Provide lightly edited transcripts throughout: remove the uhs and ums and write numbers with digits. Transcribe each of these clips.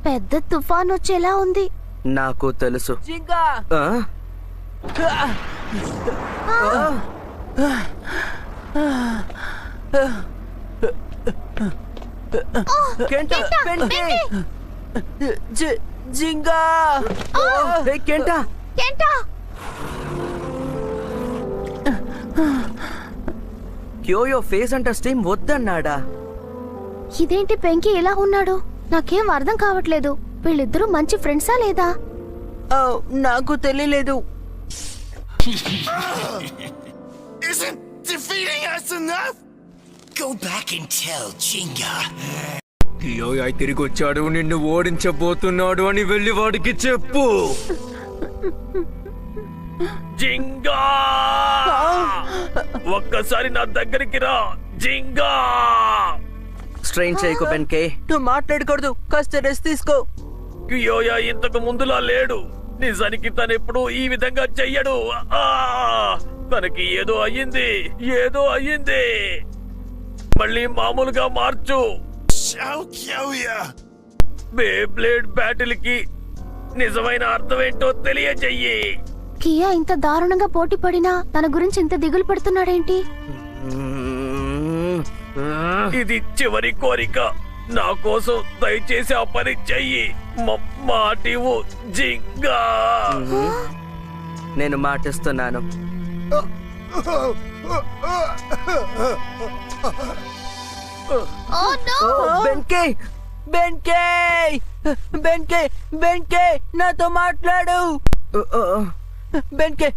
పెద్ద తుఫాన్ వచ్చేలా ఉంది. నాకు తెలుసు. జింగా క్యోయో ఫేస్ అంట స్టీమ్ వద్దన్నాడా? ఇదేంటి పెంకి ఇలా ఉన్నాడు? నాకేం అర్థం కావట్లేదు. వీళ్ళిద్దరూ మంచి ఫ్రెండ్సా లేదా? నాకు తెలియలేదు. Isn't defeating us enough? Go back and tell Jinga. కియోయా తిరిగి వచ్చాడు, నిన్ను ఓడించబోతున్నాడు అని వెళ్ళి వాడికి చెప్పు. జింగా, ఒక్కసారి నా దగ్గరికి రా. జింగా, స్ట్రెయిన్ చేయకు బెన్కే. నువ్వు మాట్లాడకూడదు, కాస్త రెస్ట్ తీసుకో. కియోయా ఇంతకు ముందులా లేడు. నిజానికి తనెప్పుడు ఈ విధంగా చెయ్యడు. తనకి ఏదో అయ్యింది. మళ్ళీ మామూలుగా మార్చు. బేబ్లేడ్ బ్యాటిల్ కి నిజమైన అర్థం ఏంటో తెలియజెయ్యి. కియా ఇంత దారుణంగా పోటీ పడినా తన గురించి ఇంత దిగులు పడుతున్నాడేంటి? ఇది చివరి కోరిక. నా కోసం దయచేసి ఆ పని చెయ్యి. మాటివు జింగా. నేను మాటిస్తున్నాను. బెన్కే నాతో మాట్లాడు. బెన్కే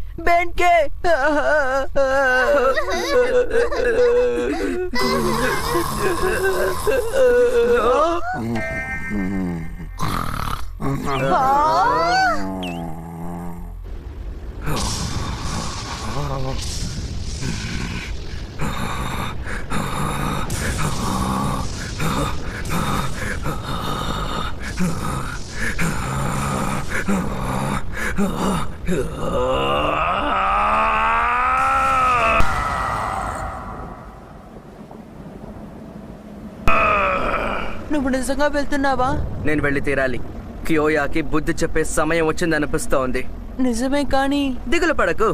నువ్వు నిజంగా వెళ్తున్నావా? నేను వెళ్ళి తీరాలి. కియోయాకి బుద్ధి చెప్పే సమయం వచ్చిందనిపిస్తోంది. నిజమే, కానీ దిగులు పడకు.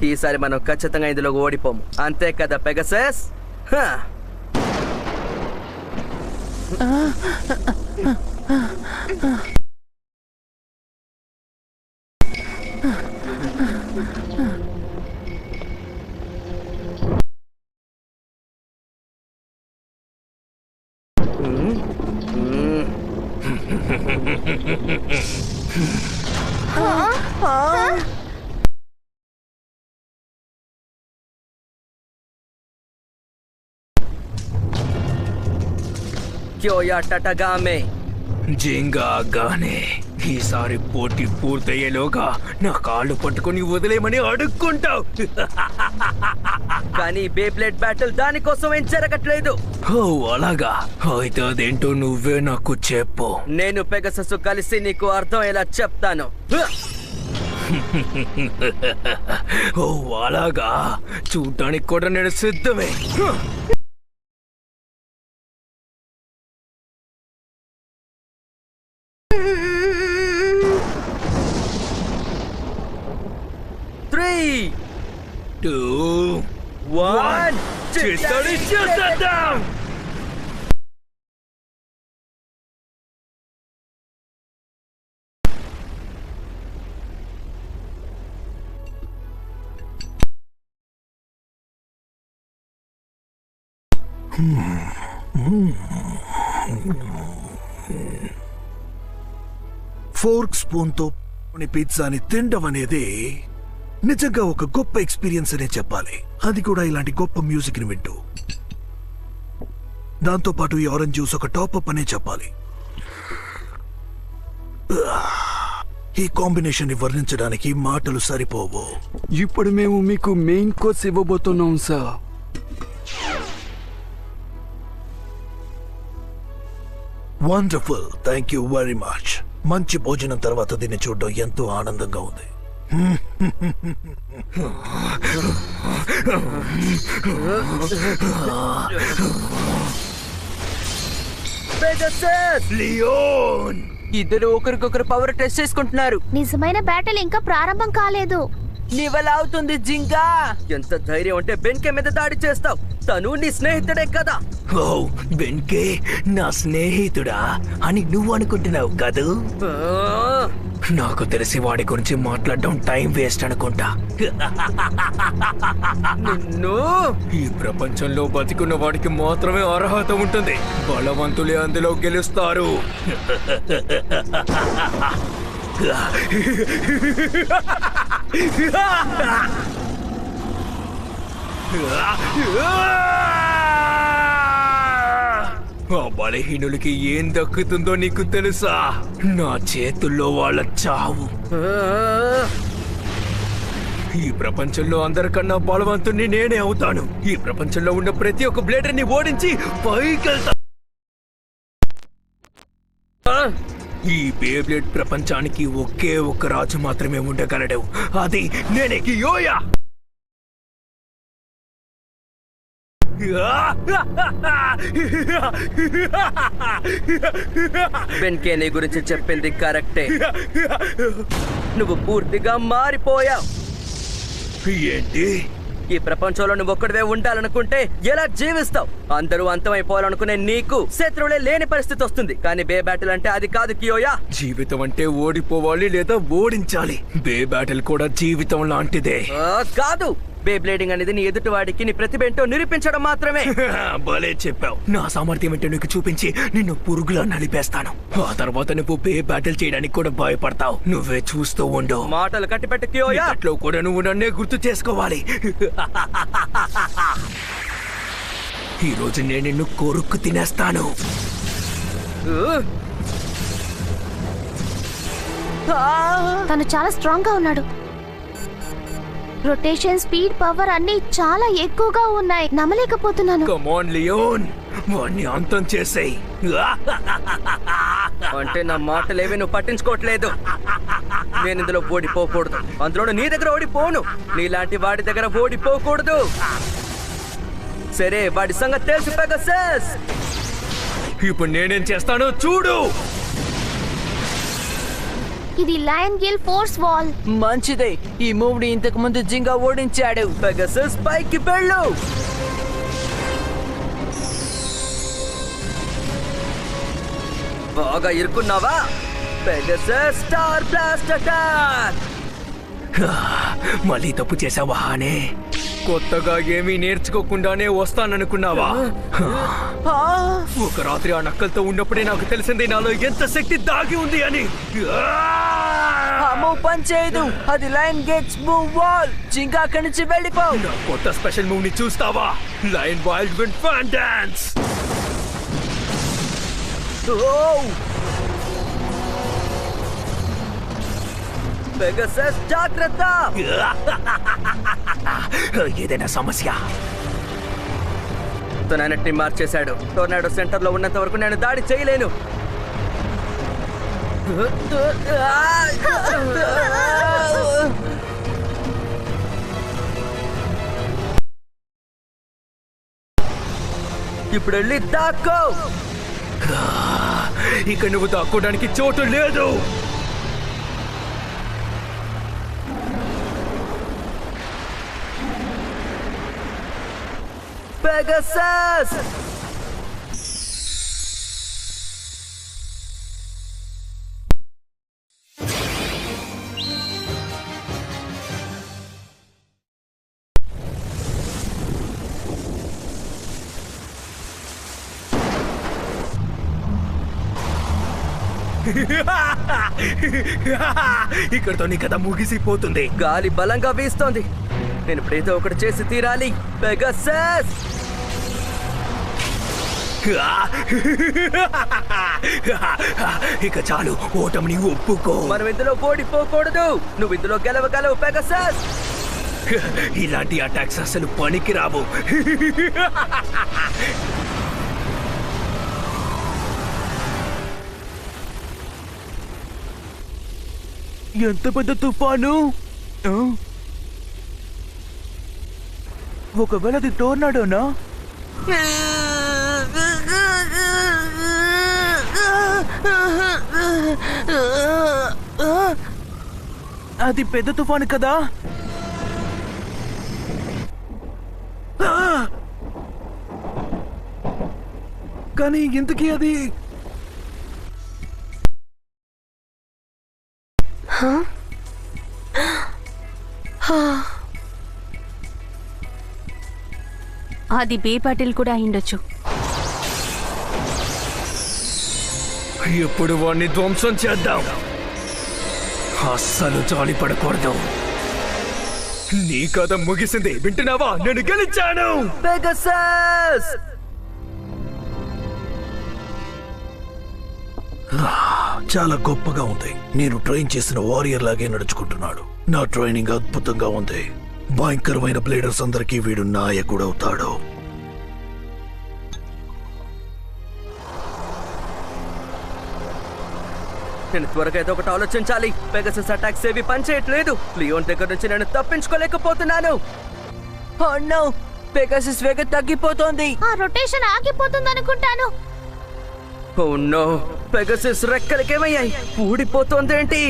ఈసారి మనం ఖచ్చితంగా ఇందులో ఓడిపోము, అంతే కదా పెగసస్? క్యోయా టటగామే. జింగాగానే ఈసారి పోటీ పూర్తయ్యేలోగా నా కాళ్ళు పట్టుకుని వదిలేమని అడుక్కుంటావు. కానీ బేబ్లేడ్ బ్యాటిల్ దానికోసం ఏం జరగట్లేదు. అలాగా? అయితే అదేంటో నువ్వే నాకు చెప్పు. నేను పెగసస్ కలిసి నీకు అర్థం ఎలా చెప్తాను. అలాగా? చూడటానికి కూడా నేను సిద్ధమే. చేద్దాం. ఫోర్క్ స్పూన్ తో పిజ్జాని తినడం అనేది నిజంగా ఒక గొప్ప ఎక్స్పీరియన్స్ అనే చెప్పాలి. అది కూడా ఇలాంటి గొప్ప మ్యూజిక్ ని వింటూ. దాంతో పాటు ఈ ఆరెంజ్ జ్యూస్ ఒక టాప్ అప్ అనే చెప్పాలి. ఈ కాంబినేషన్ ని వర్ణించడానికి మాటలు సరిపోవు. ఇప్పుడు మేము మీకు మెయిన్ కోర్స్ ఇవ్వబోతున్నాం sir. Wonderful, thank you very much. మంచి భోజనం తర్వాత దీన్ని చూడడం ఎంతో ఆనందంగా ఉంది. పెగసస్! లియోన్ ఇద్దరు ఒకరికొకరు పవర్ టెస్ట్ చేసుకుంటున్నారు. నిజమైన బ్యాటిల్ ఇంకా ప్రారంభం కాలేదు. నీ వల్ల అవుతుంది జింగా. ఎంత ధైర్యం ఉంటే బెన్కే మీద దాడి చేస్తావు? తను నీ స్నేహితుడే కదా. ఓ బెన్కే నా స్నేహితుడా అని నువ్వు అనుకుంటున్నావు కదూ? ఆ, నాకు తెలిసి వాడి గురించి మాట్లాడడం టైం వేస్ట్ అనుకుంటా. నిన్ను ఈ ప్రపంచంలో బతికున్న వాడికి మాత్రమే అర్హత ఉంటుంది. బలవంతులే అందులో గెలుస్తారు. ఆ బలహీనులకి ఏం దక్కుతుందో నీకు తెలుసా? నా చేతుల్లో వాళ్ళ చావు. ఆ, ఈ ప్రపంచంలో అందరికన్నా బలవంతుణ్ణి నేనే అవుతాను. ఈ ప్రపంచంలో ఉన్న ప్రతి ఒక్క బ్లేడర్ని ఓడించి పైకెళ్తా. ఈ బేబ్లేడ్ ప్రపంచానికి ఒకే ఒక్క రాజు మాత్రమే ఉండగలడు. అది నేనే, కియోయా. బెన్కే నీ గురించి చెప్పింది కరెక్టే. నువ్వు పూర్తిగా మారిపోయావు. ఏంటి? ఈ ప్రపంచంలో నువ్వు ఒక్కడివే ఉండాలనుకుంటే ఎలా జీవిస్తావు? అందరూ అంతమైపోవాలనుకునే నీకు శత్రువులే లేని పరిస్థితి వస్తుంది. కానీ బే బ్యాటిల్ అంటే అది కాదు కియోయా. జీవితం అంటే ఓడిపోవాలి లేదా ఓడించాలి. బే బ్యాటిల్ కూడా జీవితం లాంటిదే. కాదు, బే బ్లేడింగ్ అనేది నీ ఎదుటి వాడికి నీ ప్రతిభ ఏంటో నిరూపించడం మాత్రమే. భలే చెప్పావు. నా సామర్థ్యం ఏంటో నీకు చూపించి నిన్ను పురుగులా నలిపేస్తాను. ఆ తర్వాత నువ్వు బే బ్యాటిల్ చేయడానికి కూడా భయపడతావు. నువ్వే చూస్తూ ఉండు. మాటలు కట్టిపెట్టు కియోయా. అట్లో కూడా నువ్వు నన్నే గుర్తు చేసుకోవాలి. ఈ రోజు నేను నిన్ను కొరుక్కు తినేస్తాను. తను చాలా స్ట్రాంగ్ గా ఉన్నాడు. రొటేషన్, స్పీడ్, పవర్ అన్ని చాలా ఎక్కువగా ఉన్నాయి. నమ్మలేకపోతున్నాను. కమాన్ లియోన్, వాణ్ణి అంతం చేసేయ్. అంటే నా మాటలేవి నువ్వు పట్టించుకోవట్లేదు. నేను ఇందులో ఓడిపోకూడదు. అందులో నీ దగ్గర ఓడిపోను. నీలాంటి వాడి దగ్గర ఓడిపోకూడదు. సరే, వాడి సంగతి తెలుసు పెగసస్. ఇప్పుడు నేనేం చేస్తానో చూడు. ఇది లయన్ గిల్ ఫోర్స్ వాల్. మంచిదే. ఈ మూవ్ ని ఇంతకు ముందు జింగా ఓడించాడు. పెగసస్ పైకి వెళ్ళు. బాగా ఇరుక్కున్నావా? Pegasus star blast attack. మళ్ళీ తప్పు చేసావా అనే? కొత్తగా ఏమీ నేర్చుకోకుండానే వస్తాననుకున్నావా? ఒక రాత్రి ఆ నక్కలతో ఉన్నప్పుడే నాకు తెలిసింది నాలో ఎంత శక్తి దాగి ఉంది అని. మూవ్ పని చేయదు. అది లయన్ గేట్స్ మూవ్ వాల్. జింగా అక్కడి నుంచి వెళ్ళిపో. నా కొత్త స్పెషల్ మూవ్ ని చూస్తావా? Lion wild wind fan dance. Pegasus జాగ్రత్త. ఏదైనా సమస్య? తనన్నిటిని మార్చేశాడు. టోర్నాడో సెంటర్ లో ఉన్నంత వరకు నేను దాడి చేయలేను. ఇప్పుడు వెళ్ళి దాక్కో. ఇక నువ్వు దాక్కోడానికి చోటు లేదు. పెగసస్ ఇక్కడతో నీ కథ ముగిసిపోతుంది. గాలి బలంగా వీస్తోంది. నేను ఇప్పుడు ఏదో ఒకటి చేసి తీరాలి. పెగసస్ ఇక చాలు, ఓటమిని ఒప్పుకో. మనం ఇందులో ఓడిపోకూడదు. నువ్వు ఇందులో గెలవగలవు పెగసస్. ఇలాంటి అటాక్స్ అసలు పనికి రావు. ఎంత పెద్ద తుఫాను! ఒకవేళ అది టోర్నాడోనా? అది పెద్ద తుఫాను కదా? కానీ ఇంతకీ అది అది బే పాటిల్ కూడా అయిండొచ్చు. ఇప్పుడు వాడిని ధ్వంసం చేద్దాం. అస్సలు జాలి పడకూడదు. నీ కథ ముగిసింది, వింటున్నావా? నేను గెలిచాను. పెగసస్! చాలా గొప్పగా ఉంది. నేను ట్రైన్ చేసిన వారియర్ లాగే నడుచుకుంటున్నాడు. నా ట్రైనింగ్ అద్భుతంగా ఉంది. భయంకరమైన బ్లేడర్స్ అందరికీ వీడు నాయకుడవుతాడు. నేను త్వరగా ఏదో ఒకటి ఆలోచించాలి. పెగసస్ అటాక్స్ ఏవి పనిచేయట్లేదు. లియోన్ దగ్గర నుంచి నేను తప్పించుకోలేకపోతున్నాను. పెగాసస్ వేగం తగ్గిపోతోంది. ఆ రొటేషన్ ఆగిపోతుంది అనుకుంటాను. ఓ నో, పెగసస్ రెక్కలకేమయ్యాయి? ఊడిపోతోందేంటి?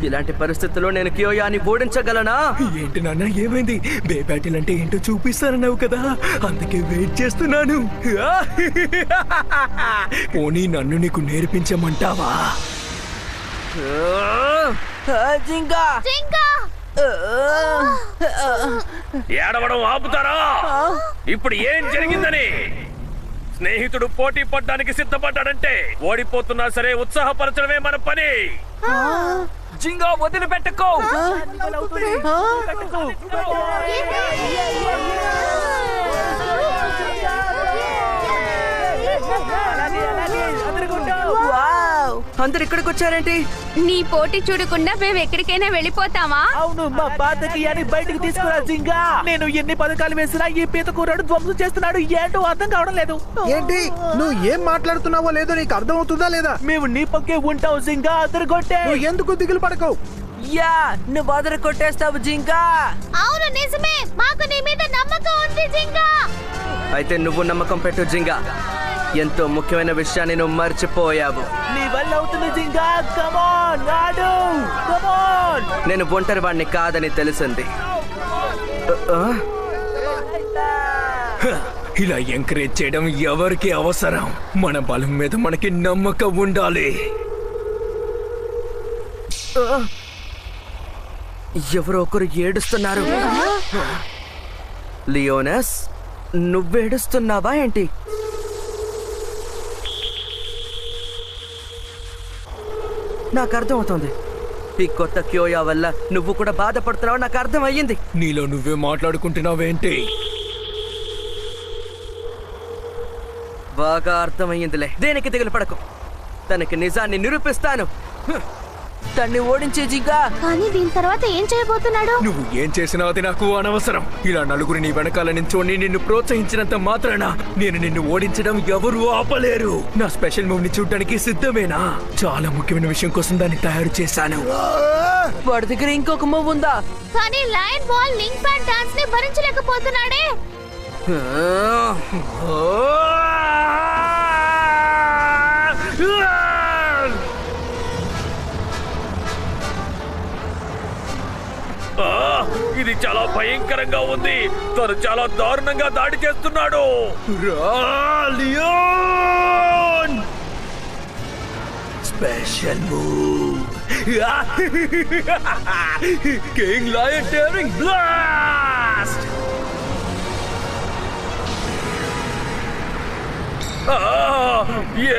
ఇలాంటి పరిస్థితుల్లో నేను కియోయాని ఓడించగలనా? ఏంటి నాన్న, ఏమైంది? బే బ్యాటిల్ అంటే ఏంటో చూపిస్తానన్నావు కదా, అందుకే వెయిట్ చేస్తున్నాను. పోనీ నన్ను నీకు నేర్పించమంటావా? జింగా జింకా! ఏడవడం ఆపుతారా? ఇప్పుడు ఏం జరిగిందని? స్నేహితుడు పోటీ పడ్డానికి సిద్ధపడ్డాడంటే ఓడిపోతున్నా సరే ఉత్సాహపరచడమే మన పని. జింగా వదిలిపెట్టుకో. అందరు ఇక్కడికి వచ్చారేంటి? నీ పోటీ చూడకుండా మేము ఎక్కడికైనా వెళ్ళిపోతామా? అవును, మా పాతకి అని బయటకు తీసుకురా జింగా. నేను ఎన్ని పథకాలు వేసినా ఈ పీత కూరడు ధ్వంసం చేస్తున్నాడు. ఏంటో అర్థం కావడం లేదు. ఏంటి నువ్వు ఏం మాట్లాడుతున్నావో లేదో నీకు అర్థం అవుతుందా లేదా? మేము నీ పక్కే ఉంటావు జింగా. అదరగొట్టే. నువ్వు ఎందుకు దిగులు పడకవు? యా, నువ్వు అదర కొట్టేస్తావు జింగా. అవును నిజమే, మాకు నీ మీద నమ్మకం ఉంది జింగా. అయితే నువ్వు నమ్మకం పెట్టు జింగా. ఎంతో ముఖ్యమైన విషయాన్ని నువ్వు మర్చిపోయావు. నీ వల్ల అవుతుంది జింగా. కమాన్ ఆడు, కమాన్. నేను ఒంటరి వాడిని కాదని తెలిసింది. ఇలా ఎంకరేజ్ చేయడం ఎవరికి అవసరం? మన బలం మీద మనకి నమ్మకం ఉండాలి. ఎవరో ఒకరు ఏడుస్తున్నారు. లియోనస్, నువ్వేడుస్తున్నావా ఏంటి? నాకు అర్థమవుతోంది. ఈ కొత్త కియోయా వల్ల నువ్వు కూడా బాధపడుతున్నావు. నాకు అర్థం అయ్యింది. నీలో నువ్వే మాట్లాడుకుంటున్నావేంటి? బాగా అర్థమయ్యిందిలే. దేనికి దిగులు పడకు. తనకి నిజాన్ని నిరూపిస్తాను. తన్ని ఓడించే జింగా. కానీ దీని తర్వాత ఏం చేయబోతున్నాడు? నువ్వు ఏం చేసినా అది నాకు అనవసరం. ఇలా నలుగురిని వెనకాల నించోని నిన్ను ప్రోత్సహించినంత మాత్రాన నేను నిన్ను ఓడించడం ఎవరూ ఆపలేరు. నా స్పెషల్ మూవ్ ని చూడడానికి సిద్ధమేనా? చాలా ముఖ్యమైన విషయం కోసం దాన్ని తయారు చేశాను. వాడి దగ్గర ఇంకొక మూవ్ ఉందా? కానీ lion ball link pad dance ని భరించలేకపోతున్నాడే. ఇది చాలా భయంకరంగా ఉంది. తను చాలా దారుణంగా దాడి చేస్తున్నాడు. Special move, king lion daring blast.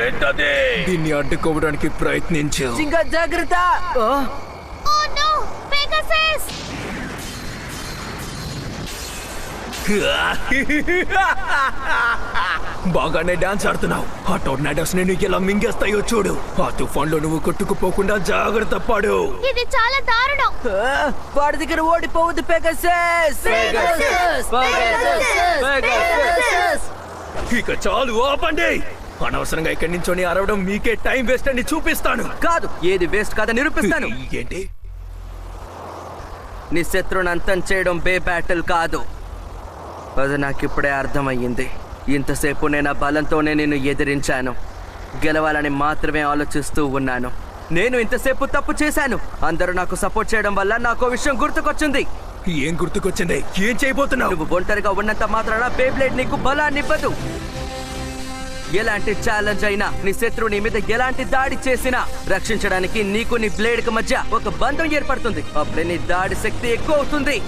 ఏంటది? దీన్ని అడ్డుకోవడానికి ప్రయత్నించు. జింగా జాగ్రత్త. Oh no, Pegasus! బాగానే డాన్స్ ఆడుతున్నావు. ఆ టోర్నాడోస్ నేను ఎలా మింగేస్తాయో చూడు. ఆ తుఫాన్లో నువ్వు కొట్టుకుపోకుండా జాగ్రత్త పడు. ఇది చాలా దారుణం. వాడి దగ్గర ఓడిపోవద్దు పెగాసస్. ఇక చాలు, ఆపండి. అనవసరంగా ఇక్కడి నుంచోని అరవడం మీకే టైం వేస్ట్ అని చూపిస్తాను. కాదు, ఏది వేస్ట్ కాదని నిరూపిస్తాను. ఏంటి? నీ శత్రువుని అంతం చేయడం బే బ్యాటిల్ కాదు. అది నాకిప్పుడే అర్థమయ్యింది. ఇంతసేపు నేను ఆ బలంతోనే నిన్ను ఎదిరించాను. గెలవాలని మాత్రమే ఆలోచిస్తూ ఉన్నాను. నేను ఇంతసేపు తప్పు చేశాను. అందరూ నాకు సపోర్ట్ చేయడం వల్ల నాకు విషయం గుర్తుకొచ్చింది. ఏం గుర్తుకొచ్చింది? ఏం చేయబోతున్నావు? నువ్వు ఒంటరిగా ఉన్నంత మాత్రాన బేబ్లేడ్ నీకు బలాన్ని ఇవ్వదు. ఎలాంటి ఛాలెంజ్ అయినా, నీ శత్రువు నీ మీద ఎలాంటి దాడి చేసినా రక్షించడానికి నీకు నీ బ్లేడ్ కి మధ్య ఒక బంధం ఏర్పడుతుంది. అప్పుడే నీ దాడి శక్తి ఎక్కువ అవుతుంది.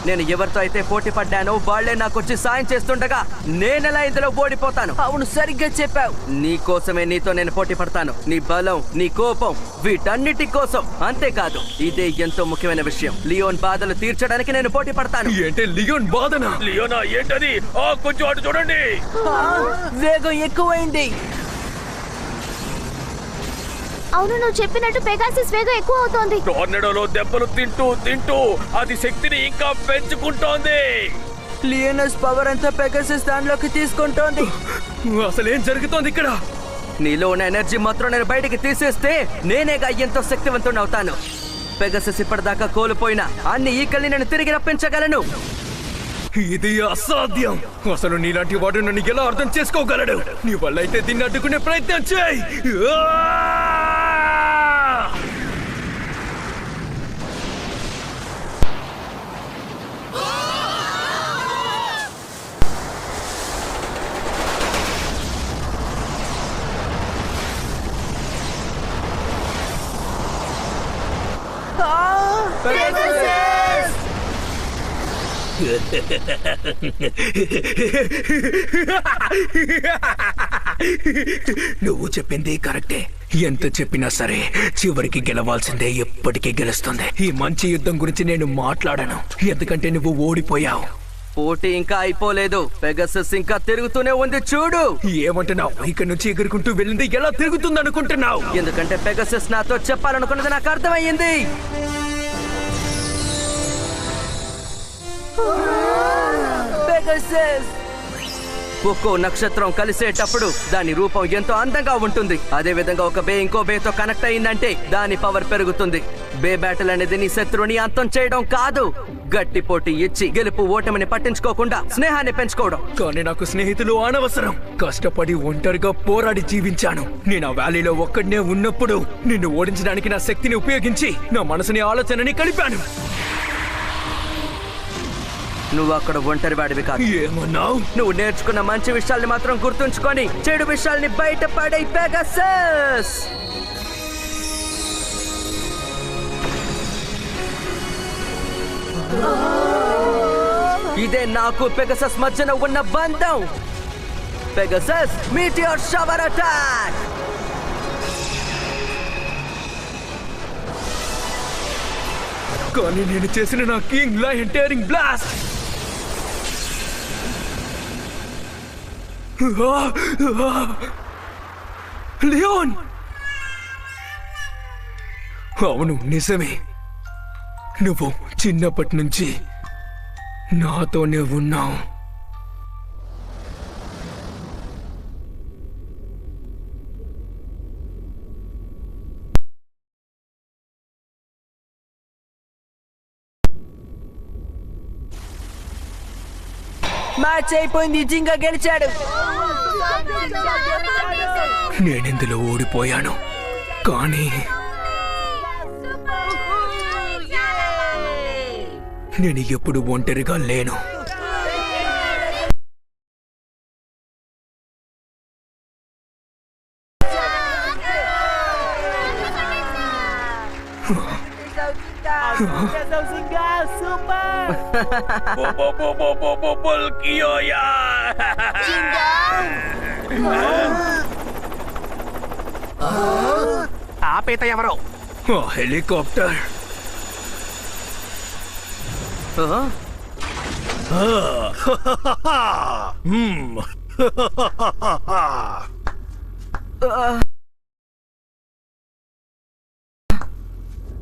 నేను ఎవరితో అయితే పోటీ పడ్డానో వాళ్లే నాకు వచ్చి సాయం చేస్తుండగా నేనెలా ఇందులో ఓడిపోతాను? అవును, సరిగ్గా చెప్పావు. నీ కోసమే నీతో నేను పోటీ పడతాను. నీ బలం, నీ కోపం, వీటన్నిటి కోసం. అంతేకాదు, ఇదే ఎంతో ముఖ్యమైన విషయం. లియోన్ బాధలు తీర్చడానికి నేను పోటీ పడతాను. ఏంటి లియోన్ బాధనా? లియోనా ఏంటది? కొంచెం అటు చూడండి. వేగం ఎక్కువైంది. అవును, నువ్వు చెప్పినట్టు పెగాసిస్ వేగం ఎక్కువ అవుతోంది. టోర్నడోలో దెబ్బలు తింటూ అది శక్తిని ఇంకా పెంచుకుంటోంది. లియోనస్ పవర్ అంతా పెగాసిస్ దానిలోకి తీసుకుంటోంది. అసలేం జరుగుతోంది ఇక్కడ? నీలో ఉన్న ఎనర్జీ మాత్రం నేను బయటికి తీసేస్తే నేనేగా ఎంతో శక్తివంతుని అవుతాను. పెగాసిస్ ఇప్పటిదాకా కోల్పోయిన అన్ని ఈకల్ని నేను తిరిగి రప్పించగలను. ఇది అసాధ్యం. అసలు నీలాంటి వాడు నన్ను ఎలా అర్థం చేసుకోగలడు? నీ వల్ల అయితే దీన్ని అడ్డుకునే ప్రయత్నం చేయి. నువ్వు చెప్పింది కరెక్టే. ఎంత చెప్పినా సరే చివరికి గెలవాల్సిందే. ఎప్పటికీ గెలుస్తుంది. ఈ మంచి యుద్ధం గురించి నేను మాట్లాడను, ఎందుకంటే నువ్వు ఓడిపోయావు. పోటీ ఇంకా అయిపోలేదు. పెగాసస్ ఇంకా తిరుగుతూనే ఉంది. చూడు. ఏమంటున్నావు? ఇక్కడ నుంచి ఎగురుకుంటూ వెళ్ళింది ఎలా తిరుగుతుంది అనుకుంటున్నావు? ఎందుకంటే పెగాసస్ నాతో చెప్పాలనుకున్నది నాకు అర్థమయ్యింది. పెగాసస్ ఒక్కో నక్షత్రం కలిసేటప్పుడు దాని రూపం ఎంతో అందంగా ఉంటుంది. అదే విధంగా ఒక బే ఇంకో బేతో కనెక్ట్ అయిందంటే దాని పవర్ పెరుగుతుంది. బే బ్యాటిల్ అనేది నీ శత్రువుని అంతం చేయడం కాదు, గట్టి పోటీ ఇచ్చి గెలుపు ఓటమిని పట్టించుకోకుండా స్నేహాన్ని పెంచుకోవడం. కానీ నాకు స్నేహితులు అనవసరం. కష్టపడి ఒంటరిగా పోరాడి జీవించాను. నేను ఆ వ్యాలీలో ఒక్కడనే ఉన్నప్పుడు నిన్ను ఓడించడానికి నా శక్తిని ఉపయోగించి నా మనసుని ఆలోచనని కలిపాను. నువ్వు అక్కడ ఒంటరి వాడివి కాదు. ఏమన్నావు? నువ్వు నేర్చుకున్న మంచి విషయాల్ని మాత్రం గుర్తుంచుకొని చెడు విషయాల్ని బయటపడే పెగాసస్. ఇదే నాకు పెగాసస్ మధ్యన ఉన్న బంధం. Pegasus meteor shower attack. కానీ నేను చేసిన నా king lion tearing blast. Leone! అవును, నిజమే. నువ్వు చిన్నప్పటి నుంచి నాతోనే ఉన్నావు. మ్యాచ్ అయిపోయింది. జింగా గెలిచాడు. నేనిందులో ఓడిపోయాను, కానీ నేను ఎప్పుడు ఒంటరిగా లేను. ఆపేత ఎవరో? హెలికాప్టర్.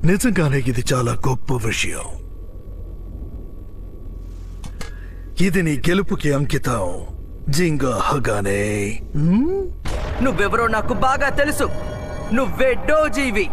నిజంగానే ఇది చాలా గొప్ప విషయం. ఇది నీ గెలుపుకి అంకితం, జింగా హగానే. నువ్వెవరో నాకు బాగా తెలుసు. నువ్వే డోజీవి.